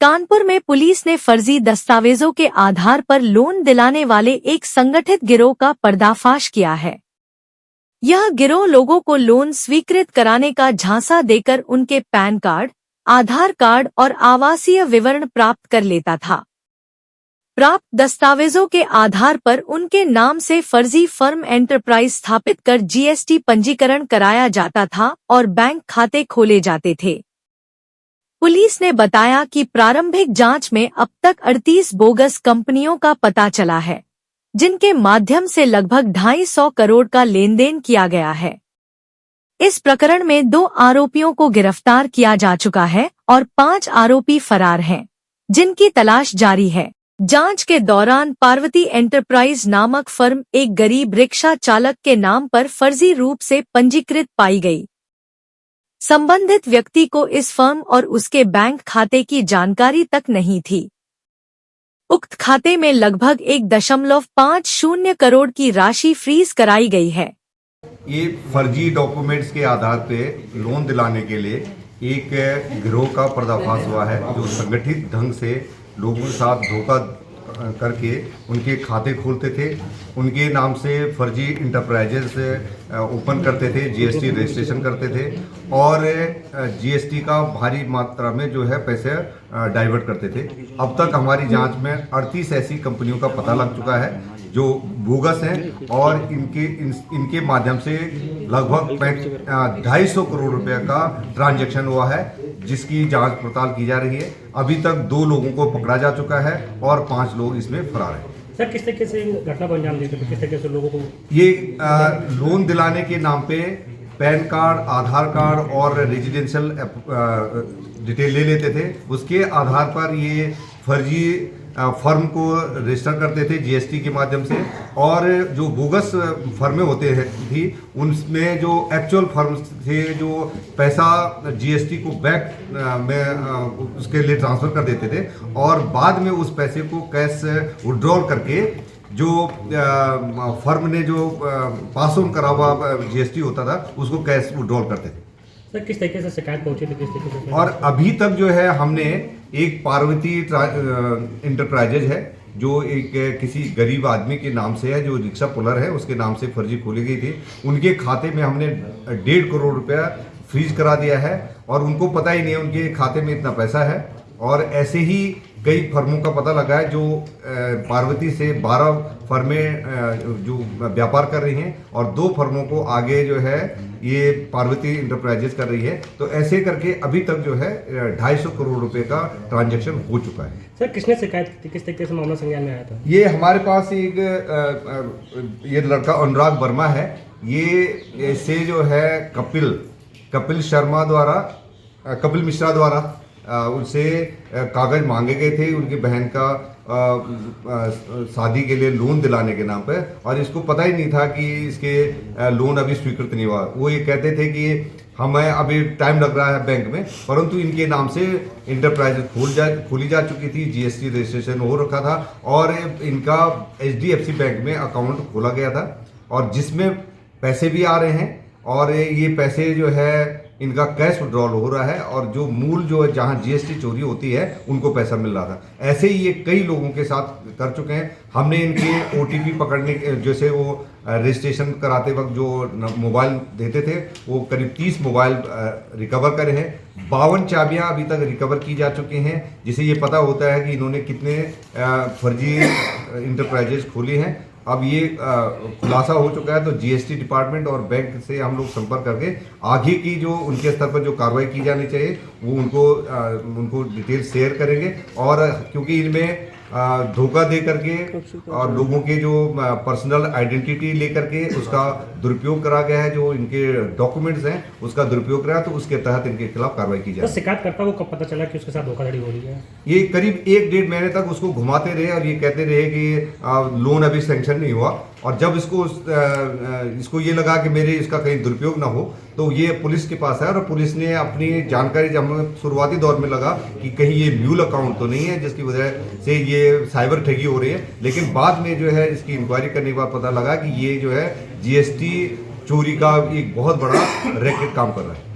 कानपुर में पुलिस ने फर्जी दस्तावेजों के आधार पर लोन दिलाने वाले एक संगठित गिरोह का पर्दाफाश किया है। यह गिरोह लोगों को लोन स्वीकृत कराने का झांसा देकर उनके पैन कार्ड, आधार कार्ड और आवासीय विवरण प्राप्त कर लेता था। प्राप्त दस्तावेजों के आधार पर उनके नाम से फर्जी फर्म एंटरप्राइज स्थापित कर जीएसटी पंजीकरण कराया जाता था और बैंक खाते खोले जाते थे। पुलिस ने बताया कि प्रारंभिक जांच में अब तक 38 बोगस कंपनियों का पता चला है, जिनके माध्यम से लगभग 250 करोड़ का लेन देन किया गया है। इस प्रकरण में 2 आरोपियों को गिरफ्तार किया जा चुका है और 5 आरोपी फरार हैं, जिनकी तलाश जारी है। जांच के दौरान पार्वती एंटरप्राइज नामक फर्म एक गरीब रिक्शा चालक के नाम पर फर्जी रूप से पंजीकृत पाई गई। संबंधित व्यक्ति को इस फर्म और उसके बैंक खाते की जानकारी तक नहीं थी। उक्त खाते में लगभग 1.50 करोड़ की राशि फ्रीज कराई गई है। ये फर्जी डॉक्यूमेंट्स के आधार पे लोन दिलाने के लिए एक गिरोह का पर्दाफाश हुआ है, जो संगठित ढंग से लोगों के साथ धोखा करके उनके खाते खोलते थे, उनके नाम से फर्जी इंटरप्राइजेस ओपन करते थे, जीएसटी रजिस्ट्रेशन करते थे और जीएसटी का भारी मात्रा में जो है पैसे डाइवर्ट करते थे। अब तक हमारी जांच में 38 ऐसी कंपनियों का पता लग चुका है जो बोगस हैं और इनके माध्यम से लगभग 250 करोड़ रुपए का ट्रांजैक्शन हुआ है, जिसकी जांच पड़ताल की जा रही है। अभी तक 2 लोगों को पकड़ा जा चुका है और 5 लोग इसमें फरार हैं। सर, किस तरीके से घटना को अंजाम देते थे, किस तरीके से लोगों को ये लोन दिलाने के नाम पे पैन कार्ड, आधार कार्ड और रेजिडेंशियल डिटेल ले लेते थे। उसके आधार पर ये फर्जी फर्म को रजिस्टर करते थे जीएसटी के माध्यम से, और जो बोगस फर्में होते थी उनमें जो एक्चुअल फर्म थे जो पैसा जीएसटी को बैंक में उसके लिए ट्रांसफ़र कर देते थे और बाद में उस पैसे को कैश विड्रॉल करके जो फर्म ने जो पास ऑन करा हुआ जीएसटी होता था उसको कैश विड्रॉल करते थे। सर, किस तरीके से शिकायत पहुंची थी, किस तरीके से? और अभी तक जो है हमने एक पार्वती इंटरप्राइजेज है जो एक किसी गरीब आदमी के नाम से है, जो रिक्शा पुलर है, उसके नाम से फर्जी खोली गई थी। उनके खाते में हमने 1.5 करोड़ रुपया फ्रीज करा दिया है और उनको पता ही नहीं है उनके खाते में इतना पैसा है। और ऐसे ही कई फर्मों का पता लगा है जो पार्वती से 12 फर्में जो व्यापार कर रही हैं और 2 फर्मों को आगे जो है ये पार्वती इंटरप्राइजेस कर रही है। तो ऐसे करके अभी तक जो है 250 करोड़ रुपए का ट्रांजैक्शन हो चुका है। सर, किसने शिकायत की थी, किस तरीके से मामला संज्ञान में आया था? ये हमारे पास एक ये लड़का अनुराग वर्मा है। ये से जो है कपिल शर्मा द्वारा, कपिल मिश्रा द्वारा उनसे कागज मांगे गए थे उनकी बहन का शादी के लिए लोन दिलाने के नाम पे, और इसको पता ही नहीं था कि इसके लोन अभी स्वीकृत नहीं हुआ। वो ये कहते थे कि हमें अभी टाइम लग रहा है बैंक में, परंतु इनके नाम से इंटरप्राइज खोली जा चुकी थी, जीएसटी रजिस्ट्रेशन हो रखा था और इनका एचडीएफसी बैंक में अकाउंट खोला गया था और जिसमें पैसे भी आ रहे हैं और ये पैसे जो है इनका कैश विड्रॉल हो रहा है और जो मूल जो है जहाँ जीएसटी चोरी होती है उनको पैसा मिल रहा था। ऐसे ही ये कई लोगों के साथ कर चुके हैं। हमने इनके ओटीपी पकड़ने के, जैसे वो रजिस्ट्रेशन कराते वक्त जो मोबाइल देते थे वो करीब 30 मोबाइल रिकवर करे हैं। 52 चाबियाँ अभी तक रिकवर की जा चुकी हैं, जिसे ये पता होता है कि इन्होंने कितने फर्जी इंटरप्राइजेज खोली हैं। अब ये खुलासा हो चुका है तो जीएसटी डिपार्टमेंट और बैंक से हम लोग संपर्क करके आगे की जो उनके स्तर पर जो कार्रवाई की जानी चाहिए वो उनको डिटेल शेयर करेंगे। और क्योंकि इनमें धोखा दे करके और लोगों के जो पर्सनल आइडेंटिटी लेकर के उसका दुरुपयोग करा गया है, जो इनके डॉक्यूमेंट्स हैं उसका दुरुपयोग करा, तो उसके तहत इनके खिलाफ कार्रवाई की जाए। शिकायतकर्ता को कब पता चला कि उसके साथ धोखाधड़ी हो रही है? ये करीब 1-1.5 महीने तक उसको घुमाते रहे और ये कहते रहे कि लोन अभी सैंक्शन नहीं हुआ, और जब इसको ये लगा कि मेरे इसका कहीं दुरुपयोग ना हो तो ये पुलिस के पास है और पुलिस ने अपनी जानकारी, जब हमें शुरुआती दौर में लगा कि कहीं ये म्यूल अकाउंट तो नहीं है जिसकी वजह से ये साइबर ठगी हो रही है, लेकिन बाद में जो है इसकी इंक्वायरी करने के बाद पता लगा कि ये जो है जीएसटी चोरी का एक बहुत बड़ा रैकेट काम कर रहा है।